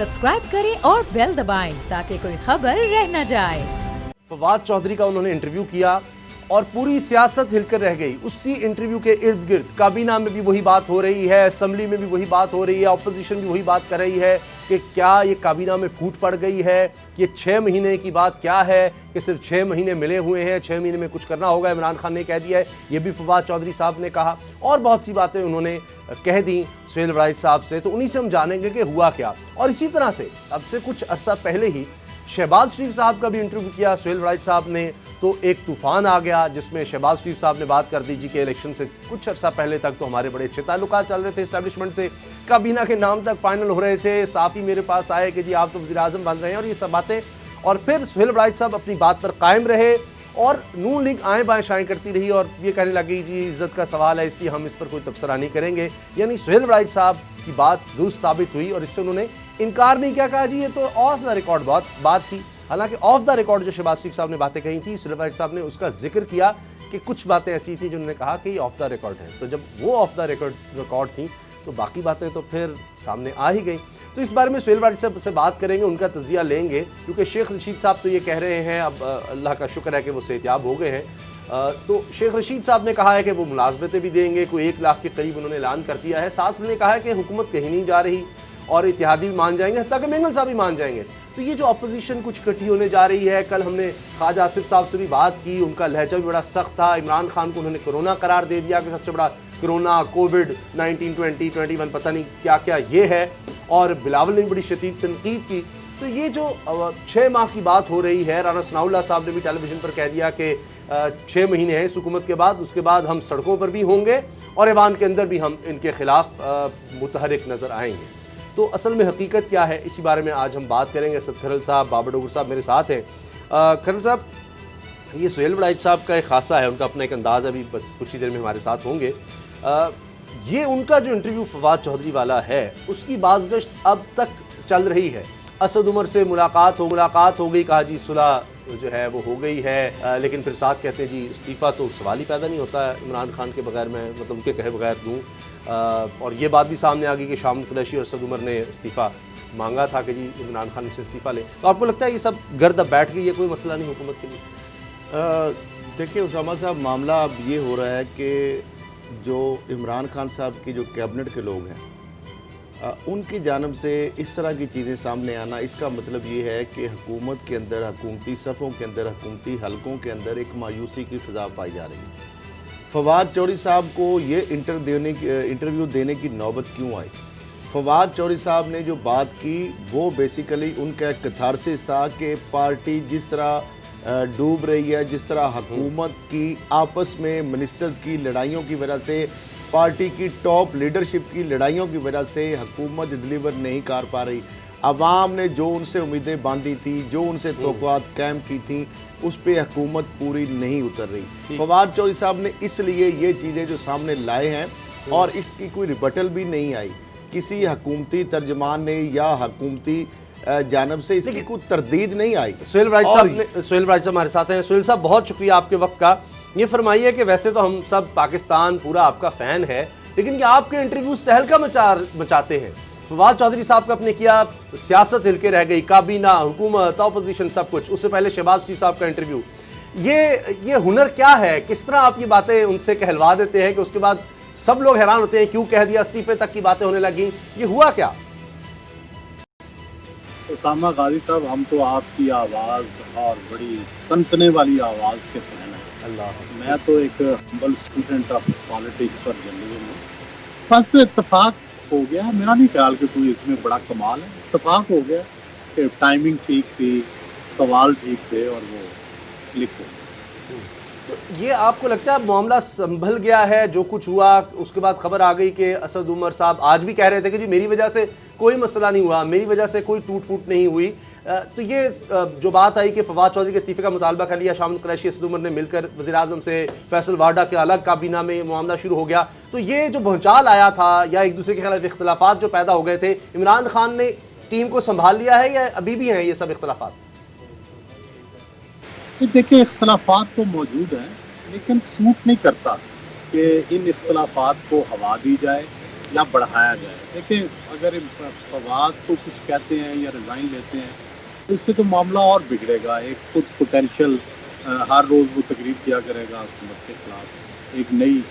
Subscribe करें और bell दबाएं ताकि कोई खबर रह न जाए। फवाद चौधरी का उन्होंने इंटरव्यू किया और पूरी सियासत हिलकर रह गई। उसी इंटरव्यू के इर्द गिर्द काबीना में भी वही बात हो रही है, असेंबली में भी वही बात हो रही है, ऑपोजिशन भी वही बात कर रही है कि क्या ये काबीना में फूट पड़ गई है, कि 6 महीने की बात क्या है, कि सिर्फ 6 महीने मिले हुए हैं, 6 महीने में कुछ करना होगा, इमरान खान ने कह दिया है। ये भी फवाद चौधरी साहब ने कहा और बहुत सी बातें उन्होंने कह दी सुहेल वड़ाइच साहब से। तो उन्हीं से हम जानेंगे कि हुआ क्या। और इसी तरह से अब से कुछ अरसा पहले ही शहबाज शरीफ साहब का भी इंटरव्यू किया सुहेल वड़ाइच साहब ने, तो एक तूफान आ गया जिसमें शहबाज शरीफ साहब ने बात कर दी जी के इलेक्शन से कुछ अर्सा पहले तक तो हमारे बड़े अच्छे ताल्लुकात चल रहे थे एस्टैब्लिशमेंट से, काबीना के नाम तक फाइनल हो रहे थे, साफ ही मेरे पास आए कि जी आप तो वज़ीर-ए-आज़म बन रहे हैं और ये सब बातें। और फिर सुहेल वड़ाइच साहब अपनी बात पर कायम रहे और नून लीग आएँ बाएँ शाएँ करती रही और ये कहने लगी जी इज्जत का सवाल है इसलिए हम इस पर कोई तबसरा नहीं करेंगे। यानी सुहेल वड़ाइच साहब की बात दुरुस्त साबित हुई और इससे उन्होंने इनकार नहीं किया, कहा जी ये तो ऑफ द रिकॉर्ड बात थी। हालांकि ऑफ द रिकॉर्ड जो शहबाज शरीफ साहब ने बातें कही थी, सुहेल वड़ाइच साहब ने उसका जिक्र किया कि कुछ बातें ऐसी थी जिन्होंने कहा कि ये ऑफ द रिकॉर्ड है। तो जब वो ऑफ द रिकॉर्ड थी तो बाकी बातें तो फिर सामने आ ही गई। तो इस बारे में सुहेल वड़ाइच साहब से बात करेंगे, उनका तजिया लेंगे, क्योंकि शेख रशीद साहब तो ये कह रहे हैं, अब अल्लाह का शुक्र है कि वो सेहतियाब हो गए हैं। तो शेख रशीद साहब ने कहा है कि वो मुलाजमतें भी देंगे, कोई 1 लाख के करीब उन्होंने ऐलान कर दिया है। साथ उन्होंने कहा है कि हुकूमत कहीं नहीं जा रही और इत्तेहादी भी मान जाएंगे, हत्ता कि मेंगल साहब भी मान जाएंगे। तो ये जो अपोजिशन कुछ इकट्ठी होने जा रही है, कल हमने ख्वाजा आसिफ साहब से भी बात की, उनका लहजा भी बड़ा सख्त था। इमरान खान को उन्होंने कोरोना करार दे दिया कि सबसे बड़ा कोरोना, कोविड-19, 2021 पता नहीं क्या क्या ये है, और बिलावल ने बड़ी शदीद तनकीद की। तो ये जो 6 माह की बात हो रही है, राना सनाउल्लाह साहब ने भी टेलीविजन पर कह दिया कि 6 महीने हैं इस हुकूमत के बाद, उसके बाद हम सड़कों पर भी होंगे और ऐवान के अंदर भी हम इनके खिलाफ मुतहरिक नज़र आएंगे। तो असल में हकीकत क्या है, इसी बारे में आज हम बात करेंगे। असद खरल साहब, बाबर डोगर साहब मेरे साथ हैं। खरल साहब, ये सुहेल वड़ाइच साहब का एक खासा है, उनका अपना एक अंदाज़ अभी बस कुछ ही देर में हमारे साथ होंगे। ये उनका जो इंटरव्यू फवाद चौधरी वाला है उसकी बाज़गश्त अब तक चल रही है। असद उमर से मुलाकात हो गई, कहा जी सुलह जो है वो हो गई है, लेकिन फिर साथ कहते हैं जी इस्तीफ़ा तो सवाल ही पैदा नहीं होता है इमरान खान के बगैर, मैं मतलब उनके कहे बगैर दूँ। और ये बात भी सामने आ गई कि शाम कुरैशी और असद उमर ने इस्तीफ़ा मांगा था कि जी इमरान खान से इस्तीफ़ा ले। तो आपको लगता है ये सब गर्द अब बैठ गई, ये कोई मसला नहीं हुकूमत के लिए? देखिए उसामा साहब, मामला अब ये हो रहा है कि जो इमरान खान साहब की जो कैबिनेट के लोग हैं उनकी जानब से इस तरह की चीज़ें सामने आना, इसका मतलब ये है कि हुकूमत के अंदर, हुकूमती सफ़ों के अंदर, हुकूमती हलकों के अंदर एक मायूसी की फ़िज़ा पाई जा रही है। फवाद चौधरी साहब को ये इंटरव्यू देने की नौबत क्यों आई? फवाद चौधरी साहब ने जो बात की वो बेसिकली उनका एक कैथारसिस था कि पार्टी जिस तरह डूब रही है, जिस तरह हुकूमत की आपस में मिनिस्टर्स की लड़ाइयों की वजह से, पार्टी की टॉप लीडरशिप की लड़ाइयों की वजह से हुकूमत डिलीवर नहीं कर पा रही। अवाम ने जो उनसे उम्मीदें बांधी थी, जो उनसे तवक्कुआत कायम की थी, उस पर हुकूमत पूरी नहीं उतर रही। फवाद चौधरी साहब ने इसलिए ये चीज़ें जो सामने लाए हैं और इसकी कोई रिबटल भी नहीं आई, किसी हुकूमती तर्जमान ने या हुकूमती जानब से इसकी कोई तरदीद नहीं आई। सुहेल वड़ाइच साहब हमारे साथ हैं। सुहेल साहब, बहुत शुक्रिया आपके वक्त का। ये फरमाइए कि वैसे तो हम सब पाकिस्तान पूरा आपका फ़ैन है, लेकिन क्या आपके इंटरव्यूज़ तहलका मचाते हैं? फवाद चौधरी साहब का अपने किया, सियासत हिल के रह गई, काबीना, हुकूमत, अपोजिशन, सब कुछ। उससे पहले शहबाज शरीफ साहब का इंटरव्यू। ये हुनर क्या है? किस तरह आप ये बातें उनसे कहलवा देते हैं कि उसके बाद सब लोग हैरान होते हैं क्यों कह दिया, इस्तीफे तक की बातें होने लगी? ये हुआ क्या? उसामा गाजी साहब, हम तो आपकी आवाज़ और बड़ी तनतने वाली आवाज़ के फैन हैं। अल्लाह। मैं तो एक हम्बल स्टूडेंट ऑफ पॉलिटिक्स और जर्नलिज्म हूँ। बस इत्तेफाक हो गया, मेरा नहीं ख्याल कि कोई इसमें बड़ा कमाल है। इत्तेफाक हो गया कि टाइमिंग ठीक थी, सवाल ठीक थे और वो क्लिक हो गया। तो ये आपको लगता है मामला संभल गया है? जो कुछ हुआ उसके बाद खबर आ गई कि असद उमर साहब आज भी कह रहे थे कि जी मेरी वजह से कोई मसला नहीं हुआ, मेरी वजह से कोई टूट फूट नहीं हुई। तो ये जो बात आई कि फवाद चौधरी के इस्तीफे का मुतालबा कर लिया, शाम कुरैशी, असद उमर ने मिलकर वज़ीर-ए-आज़म से, फैसल वाडा के अलग काबीना में मामला शुरू हो गया। तो ये जो भूचाल आया था या एक दूसरे के खिलाफ इख्तलाफात जो पैदा हो गए थे, इमरान खान ने टीम को संभाल लिया है या अभी भी हैं ये सब इख्तलाफात? देखिए, इख्तलाफात तो मौजूद हैं, लेकिन सूट नहीं करता कि इन इख्तलाफात को हवा दी जाए या बढ़ाया जाए। देखिए, अगर फवाद को कुछ कहते हैं या रिज़ाइन लेते हैं तो इससे तो मामला और बिगड़ेगा। एक खुद पोटेंशियल हर रोज़ वो तकरीर किया करेगा हुकूमत के खिलाफ, एक नई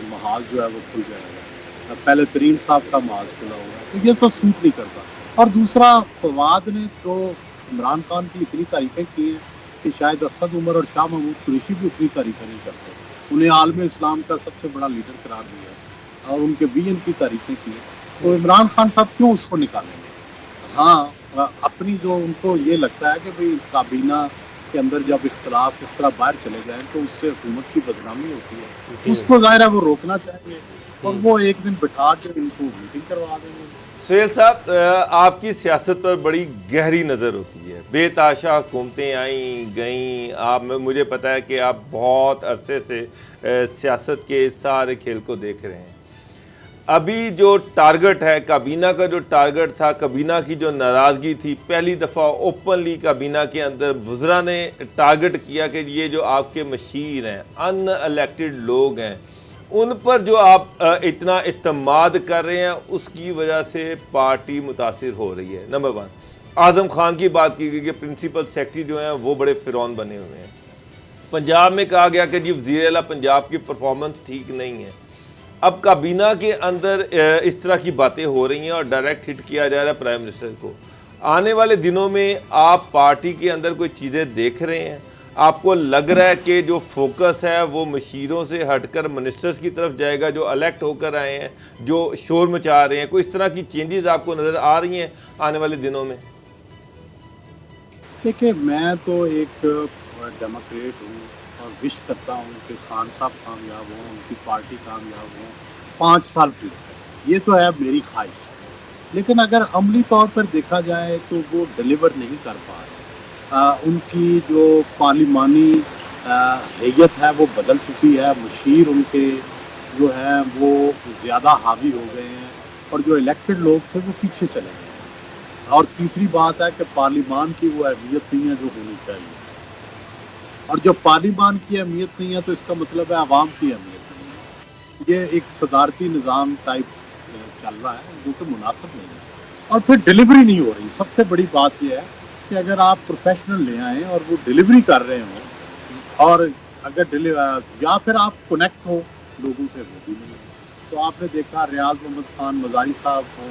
महाज जो है वो खुल जाएगा। पहले तरीन साहब का महाज खुला होगा, तो ये तो सूट नहीं करता। और दूसरा, फवाद ने तो इमरान खान की इतनी तारीफ़ें की हैं कि शायद असद उमर और शाह महमूद कुरैशी भी उतनी तारीफ़ें नहीं करते। उन्हें आलम इस्लाम का सबसे बड़ा लीडर करार दिया और उनके भी इनकी तारीफ़ें की हैं, तो इमरान खान साहब क्यों उसको निकालेंगे? हाँ, अपनी जो उनको ये लगता है कि भाई काबीना के अंदर जब इख्तलाफ इस तरह बाहर चले जाएँ तो उससे हुकूमत की बदनामी होती है। उसको ज़ाहिर है वो रोकना चाहेंगे और वो एक दिन बिठा के इनको मीटिंग करवा देंगे। सुहेल साहब, आपकी सियासत पर बड़ी गहरी नज़र होती है। बेताशा हुकूमतें आई गईं, आप मुझे पता है कि आप बहुत अरसे से सियासत के सारे खेल को देख रहे हैं। अभी जो टारगेट है, काबीना का जो टारगेट था, काबीना की जो नाराज़गी थी, पहली दफ़ा ओपनली काबीना के अंदर वज़रा ने टारगेट किया कि ये जो आपके मशीर हैं, अनइलेक्टेड लोग हैं, उन पर जो आप इतना इत्मीनान कर रहे हैं, उसकी वजह से पार्टी मुतासिर हो रही है। नंबर 1, आज़म खान की बात की गई कि प्रिंसिपल सेक्रेटरी जो हैं वो बड़े फ़िरौन बने हुए हैं। पंजाब में कहा गया कि जी वज़ीर आला पंजाब की परफॉर्मेंस ठीक नहीं है। अब काबीना के अंदर इस तरह की बातें हो रही हैं और डायरेक्ट हिट किया जा रहा है प्राइम मिनिस्टर को। आने वाले दिनों में आप पार्टी के अंदर कोई चीज़ें देख रहे हैं? आपको लग रहा है कि जो फोकस है वो मशीरों से हटकर मिनिस्टर्स की तरफ जाएगा, जो इलेक्ट होकर आए हैं, जो शोर मचा रहे हैं? कोई इस तरह की चेंजेस आपको नज़र आ रही हैं आने वाले दिनों में? देखिए, मैं तो एक डेमोक्रेट हूँ और विश करता हूँ कि खान साहब कामयाब हों, उनकी पार्टी कामयाब हो, 5 साल पूरे करें। ये तो है मेरी ख्वाहिश। लेकिन अगर अमली तौर पर देखा जाए तो वो डिलीवर नहीं कर पा रहे। उनकी जो पार्लिमानी हैयत है वो बदल चुकी है। मशीर उनके जो हैं वो ज़्यादा हावी हो गए हैं और जो इलेक्टेड लोग थे वो पीछे चले गए हैं। और तीसरी बात है कि पार्लिमान की वो अहमियत नहीं है जो होनी चाहिए। और जब पार्लिमान की अहमियत नहीं है तो इसका मतलब है आवाम की अहमियत नहीं है। ये एक सदारती निज़ाम टाइप चल रहा है जो कि मुनासिब नहीं है और फिर डिलीवरी नहीं हो रही। सबसे बड़ी बात यह है कि अगर आप प्रोफेशनल ले आएँ और वो डिलीवरी कर रहे हों और अगर या फिर आप कनेक्ट हो लोगों से, वो भी नहीं है। तो आपने देखा रियाज मोहम्मद खान मज़ारी साहब हों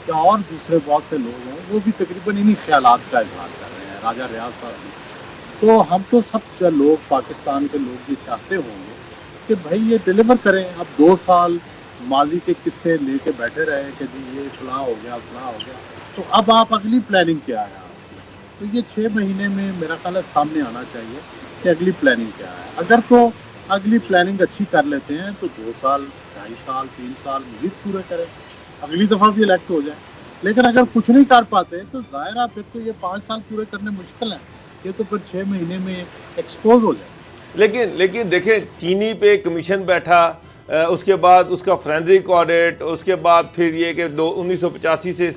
या और दूसरे बहुत से लोग हों, वो भी तकरीबन इन्हीं ख्यालात का इजहार कर रहे हैं, राजा रियाज साहब भी। तो हम तो सब लोग, पाकिस्तान के लोग ये चाहते होंगे कि भाई ये डिलीवर करें। अब 2 साल माजी के किस्से लेके बैठे रहे कि जी ये फलां हो गया, फलां हो गया, तो अब आप अगली प्लानिंग क्या है? तो ये 6 महीने में मेरा ख्याल है सामने आना चाहिए कि अगली प्लानिंग क्या है। अगर तो अगली प्लानिंग अच्छी कर लेते हैं तो 2 साल, 2.5 साल, 3 साल मज़ीद पूरे करें, अगली दफ़ा भी इलेक्ट हो जाए। लेकिन अगर कुछ नहीं कर पाते तो ज़ाहिर है फिर तो ये 5 साल पूरे करने मुश्किल है। ये तो फिर 6 महीने में एक्सपोज हो जाए। लेकिन देखें, चीनी पे कमीशन बैठा, उसके बाद उसका फोरेंसिक ऑडिट, उसके बाद फिर ये कि 1985 से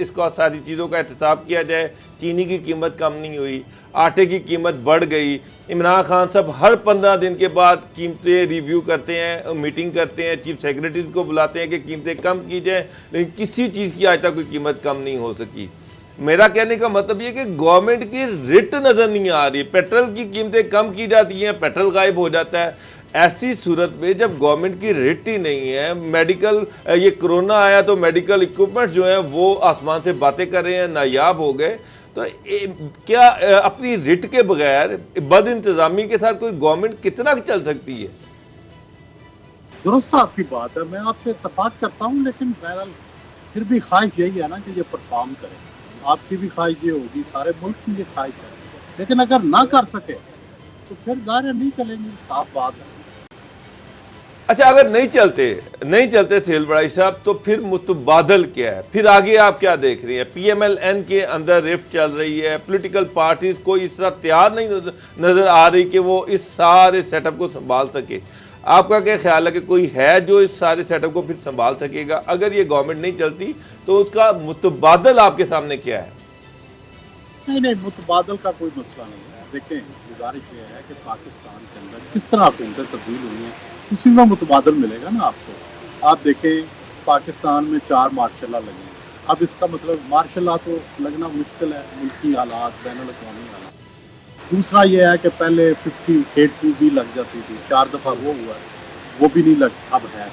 इसका सारी चीज़ों का एहतसाब किया जाए। चीनी की कीमत कम नहीं हुई, आटे की कीमत बढ़ गई। इमरान खान साहब हर 15 दिन के बाद कीमतें रिव्यू करते हैं, मीटिंग करते हैं, चीफ सेक्रेटरीज को बुलाते हैं कि कीमतें कम की जाए, लेकिन किसी चीज़ की आज तक कोई कीमत कम नहीं हो सकी। मेरा कहने का मतलब ये कि गवर्नमेंट की रिट नज़र नहीं आ रही। पेट्रोल की कीमतें कम की जाती हैं, पेट्रोल गायब हो जाता है। ऐसी सूरत में जब गवर्नमेंट की रिट ही नहीं है, मेडिकल, ये कोरोना आया तो मेडिकल इक्विपमेंट जो हैं वो आसमान से बातें कर रहे हैं, नायाब हो गए। तो क्या अपनी रिट के बगैर बद इंतज़ामी के साथ कोई गवर्नमेंट कितना चल सकती है? दुरुस्त आपकी बात है, मैं आपसे इत्तेफाक करता हूँ, लेकिन बहरहाल फिर भी ख्वाहिश यही है ना कि ये परफॉर्म करे। आपकी भी ख्वाहिश ये होगी, सारे मुल्क की ये ख्वाहिश है। लेकिन अगर ना कर सके तो फिर ज़ाहिर नहीं चलेंगे, साफ बात है। अच्छा, अगर नहीं चलते सुहेल बड़ाई साहब, तो फिर मुतबादल क्या है? फिर आगे आप क्या देख रही हैं? PMLN के अंदर रिफ्ट चल रही है, पॉलिटिकल पार्टीज कोई इस तरह तैयार नहीं नज़र आ रही कि वो इस सारे सेटअप को संभाल सके। आपका क्या ख्याल है कि कोई है जो इस सारे सेटअप को फिर संभाल सकेगा? अगर ये गवर्नमेंट नहीं चलती तो उसका मुतबादल आपके सामने क्या है? नहीं, मुतबादल का कोई मसला नहीं है। देखें, गुजारिश ये है कि पाकिस्तान के अंदर किस तरह हुकूमतें तब्दील हुई हैं, उसी में मुतबादल मिलेगा ना आपको। आप देखें पाकिस्तान में 4 मार्शल लॉ लगे। अब इसका मतलब मार्शल लॉ तो लगना मुश्किल है, मुल्की हालात, बैनुल-अक़वामी हालात। दूसरा ये है कि पहले 58 भी लग जाती थी, 4 दफ़ा वो हुआ है, वो भी नहीं लग अब है।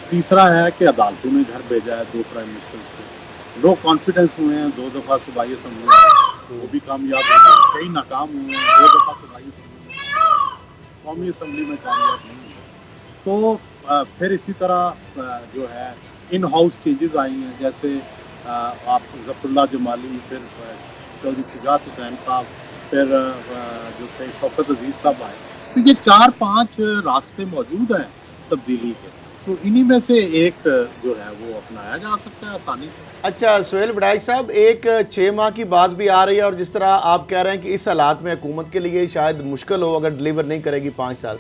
तीसरा है कि अदालतों ने घर भेजा है 2 प्राइम मिनिस्टर्स को। लो कॉन्फिडेंस हुए हैं 2 दफ़ा सूबाई असम्बली में, वो भी कामयाब हुए हैं। कई नाकाम हुए हैं, 2 दफ़ा सूबाई असम्बली में, कौमी असम्बली में कामयाब नहीं हुए। तो फिर इसी तरह जो है इन हाउस चेंजेस आई हैं, जैसे आप ज़फ़रुल्लाह जमाली, फिर चौधरी शुजात हुसैन साहब, फिर जो थे शौकत अजीज़ साहब आए। तो ये 4-5 रास्ते मौजूद हैं तब्दीली के, तो इन्हीं में से एक जो है वो अपनाया जा सकता है आसानी से। अच्छा सुहेल बड़ाई साहब, एक 6 माह की बात भी आ रही है और जिस तरह आप कह रहे हैं कि इस हालात में हुकूमत के लिए शायद मुश्किल हो अगर डिलीवर नहीं करेगी 5 साल,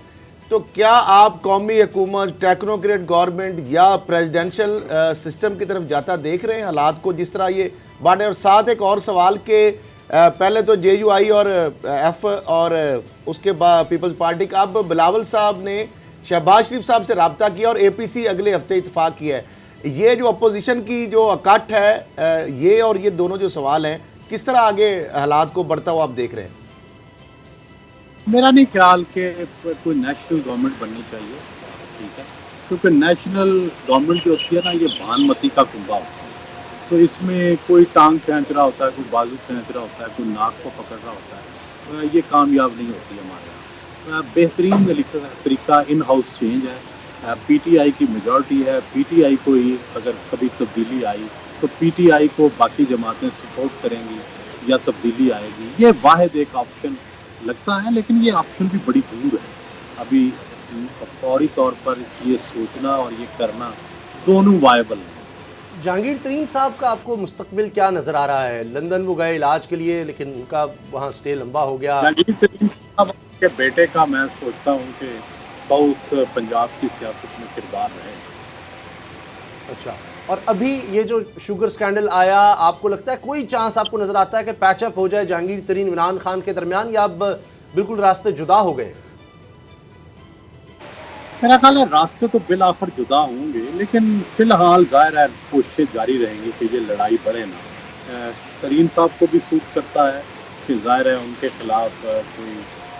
तो क्या आप कौमी हुकूमत, टेक्नोक्रेट गवर्नमेंट या प्रेसिडेंशियल सिस्टम की तरफ जाता देख रहे हैं हालात को जिस तरह ये बढ़े? और साथ एक और सवाल के पहले तो JUI और F और उसके बाद पीपल्स पार्टी का, अब बिलावल साहब ने शहबाज शरीफ साहब से रब्ता किया और APC अगले हफ्ते इतफाक़ किया है। ये जो अपोजिशन की जो अकट है, ये और ये दोनों जो सवाल हैं, किस तरह आगे हालात को बढ़ता हुआ आप देख रहे हैं? मेरा नहीं ख्याल कि कोई नेशनल गवर्नमेंट बननी चाहिए, ठीक है, क्योंकि नेशनल गवर्नमेंट जो होती है ना, ये भानमती का कुंबा होता है। तो इसमें कोई टांग खींच रहा होता है, कोई बाजू खींच रहा होता है, कोई नाक को पकड़ रहा होता है, ये कामयाब नहीं होती हमारे यहाँ। बेहतरीन तरीका इन हाउस चेंज है। PTI की मेजॉरिटी है, PTI को ही अगर कभी तब्दीली आई तो PTI को बाकी जमातें सपोर्ट करेंगी या तब्दीली आएगी, ये वाहिद एक ऑप्शन लगता है। लेकिन ये ऑप्शन भी बड़ी दूर है, अभी फौरी तौर पर ये सोचना और ये करना दोनों वायबल है। जहांगीर तरीन साहब का आपको मुस्तकबिल क्या नज़र आ रहा है? लंदन वो गए इलाज के लिए, लेकिन उनका वहाँ स्टे लंबा हो गया। जहांगीर तरीन साहब के बेटे का मैं सोचता हूँ कि साउथ पंजाब की सियासत में किरदार रहे। अच्छा, और अभी ये जो शुगर स्कैंडल आया, आपको लगता है कोई चांस आपको नज़र आता है कि पैचअप हो जाए जहांगीर तरीन इमरान खान के दरमियान, या अब बिल्कुल रास्ते जुदा हो गए? मेरा ख्याल है रास्ते तो बिल आखिर जुदा होंगे, लेकिन फिलहाल जाहिर है कोशिशें जारी रहेंगी कि ये लड़ाई बढ़े ना। तरीन साहब को भी सूट करता है कि जाहिर है उनके खिलाफ कोई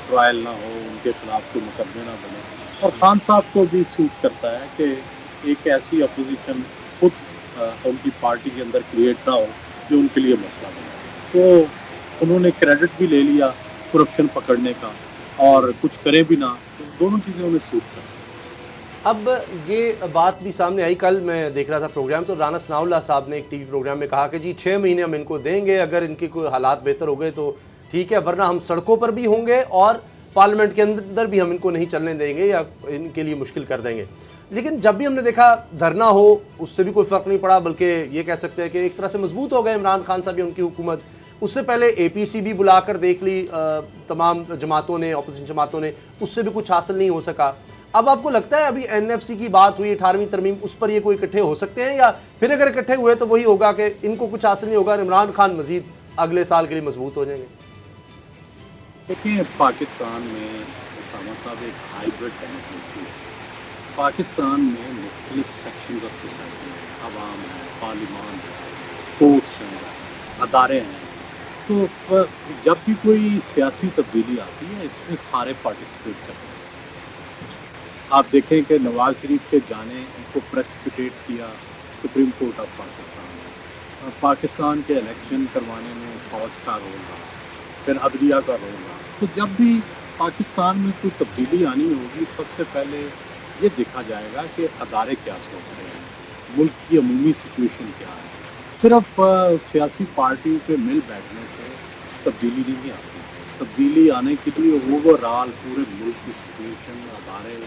ट्रायल ना हो, उनके खिलाफ कोई मुकदमे ना बने, और खान साहब को भी सूट करता है कि एक ऐसी अपोजिशन खुद उनकी पार्टी के अंदर क्रिएट ना हो जो उनके लिए मसला बने। तो उन्होंने क्रेडिट भी ले लिया करप्शन पकड़ने का, और कुछ करे भी ना, तो दोनों चीज़ें उन्हें सूट करती। अब ये बात भी सामने आई, कल मैं देख रहा था प्रोग्राम, तो राना सनाउल्लाह साहब ने एक टीवी प्रोग्राम में कहा कि जी 6 महीने हम इनको देंगे, अगर इनके कोई हालात बेहतर हो गए तो ठीक है, वरना हम सड़कों पर भी होंगे और पार्लियामेंट के अंदर भी हम इनको नहीं चलने देंगे या इनके लिए मुश्किल कर देंगे। लेकिन जब भी हमने देखा धरना हो, उससे भी कोई फ़र्क नहीं पड़ा, बल्कि ये कह सकते हैं कि एक तरह से मजबूत हो गए इमरान खान साहब उनकी हुकूमत। उससे पहले APC भी बुलाकर देख ली तमाम जमातों ने, अपोजिशन जमातों ने, उससे भी कुछ हासिल नहीं हो सका। अब आपको लगता है अभी NFC की बात हुई, 18वीं तरमीम, उस पर ये कोई इकट्ठे हो सकते हैं, या फिर अगर इकट्ठे हुए तो वही होगा कि इनको कुछ हासिल नहीं होगा, इमरान खान मजीद अगले साल के लिए मजबूत हो जाएंगे? देखिए, पाकिस्तान में उसामा साहब एक हाइब्रिड डेमोक्रेसी है। पाकिस्तान में मुख्तलिफ सेक्शंस ऑफ सोसाइटी हैं, अवाम है, पार्लिमान है, कोर्ट्स हैं, अदारे हैं। तो जब भी कोई सियासी तब्दीली आती है, इसमें सारे पार्टिसिपेट करते हैं। आप देखें कि नवाज शरीफ के जाने को प्रेसिपिटेट किया supreme court of Pakistan. Pakistan के इलेक्शन करवाने में फौज का रोल रहा, फिर अदलिया का रोल रहा। तो जब भी पाकिस्तान में कोई तब्दीली आनी होगी, सबसे पहले ये देखा जाएगा कि अदारे क्या सोच रहे हैं, मुल्क की अमूमी सिचुएशन क्या है। सिर्फ सियासी पार्टियों के मिल बैठने से तब्दीली नहीं आती। तब्दीली आने के लिए ओवरऑल पूरे मुल्क की सिचुएशन, अदारे,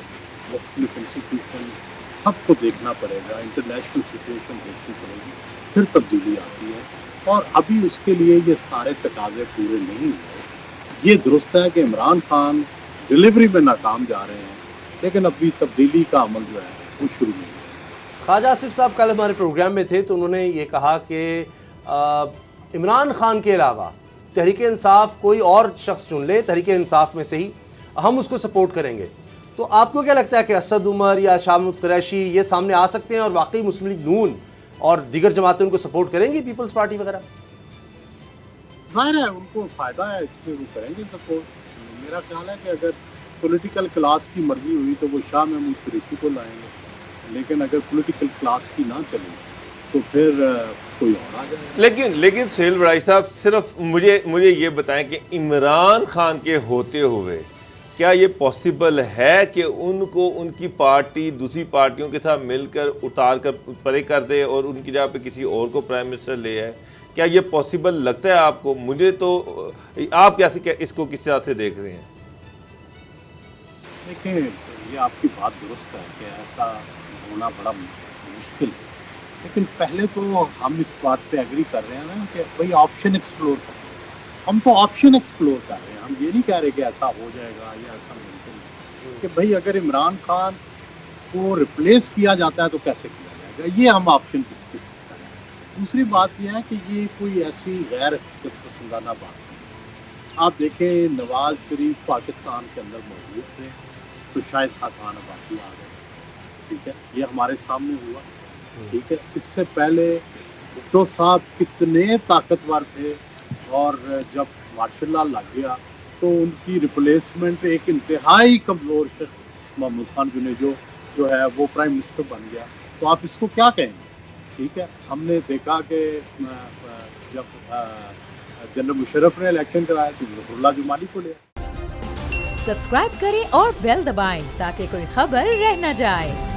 मुख्तलिफ इंस्टीट्यूशन, सबको देखना पड़ेगा, इंटरनेशनल सिचुएशन देखनी पड़ेगी, फिर तब्दीली आती है। और अभी उसके लिए ये सारे तकाजे पूरे नहीं हुए। ये दुरुस्त है कि इमरान खान डिलीवरी में नाकाम जा रहे हैं, लेकिन अभी तब्दीली का अमल जो है वो शुरू नहीं है। ख्वाजा आसिफ साहब कल हमारे प्रोग्राम में थे, तो उन्होंने ये कहा कि इमरान खान के अलावा तहरीक इंसाफ कोई और शख्स चुन ले, तहरीक इंसाफ में से ही हम उसको सपोर्ट करेंगे। तो आपको क्या लगता है कि असद उमर या शाह महमूद कुरैशी ये सामने आ सकते हैं और वाकई मुस्लिम लीग नून और दीगर जमातें उनको सपोर्ट करेंगी, पीपल्स पार्टी वगैरह? जाहिर है उनको फ़ायदा है, इसमें वो करेंगे सपोर्ट। मेरा ख्याल है कि अगर पॉलिटिकल क्लास की मर्जी हुई तो वो शाह महमूद कुरैशी को लाएंगे, लेकिन अगर पॉलिटिकल क्लास की ना चले तो फिर कोई और आ जाएगा। लेकिन सुहेल बड़ाई साहब, सिर्फ मुझे ये बताएं कि इमरान खान के होते हुए क्या ये पॉसिबल है कि उनको उनकी पार्टी दूसरी पार्टियों के साथ मिलकर उतार कर परे कर दे और उनकी जगह पे किसी और को प्राइम मिनिस्टर ले आए? क्या ये पॉसिबल लगता है आपको? मुझे तो, आप क्या इसको किस तरह से देख रहे हैं? देखिए, ये आपकी बात दुरुस्त है कि ऐसा होना बड़ा मुश्किल है, लेकिन पहले तो हम इस बात पे एग्री कर रहे हैं ना कि भाई ऑप्शन एक्सप्लोर करें। हम तो ऑप्शन एक्सप्लोर कर रहे हैं, हम ये नहीं कह रहे कि ऐसा हो जाएगा या ऐसा मुमकिन है कि भाई अगर इमरान खान को रिप्लेस किया जाता है तो कैसे किया जाएगा, ये हम ऑप्शन डिस्कस कर रहे हैं। दूसरी बात यह है कि ये कोई ऐसी गैर पसंदाना बात नहीं। आप देखें, नवाज शरीफ पाकिस्तान के अंदर मौजूद थे तो शायद खान अब्बासी आ गए, ठीक है, ये हमारे सामने हुआ, ठीक है। इससे पहले भुट्टो साहब कितने ताकतवर थे और जब मार्शल लॉ लग गया तो उनकी रिप्लेसमेंट एक इंतहाई कमज़ोर शख्स महमूद खान जो है वो प्राइम मिनिस्टर बन गया। तो आप इसको क्या कहेंगे? ठीक है, हमने देखा कि जब जनरल मुशर्रफ ने इलेक्शन कराया तो ज़फरुल्लाह जुमानी को लिया। सब्सक्राइब करें और बेल दबाएं ताकि कोई खबर रह न जाए।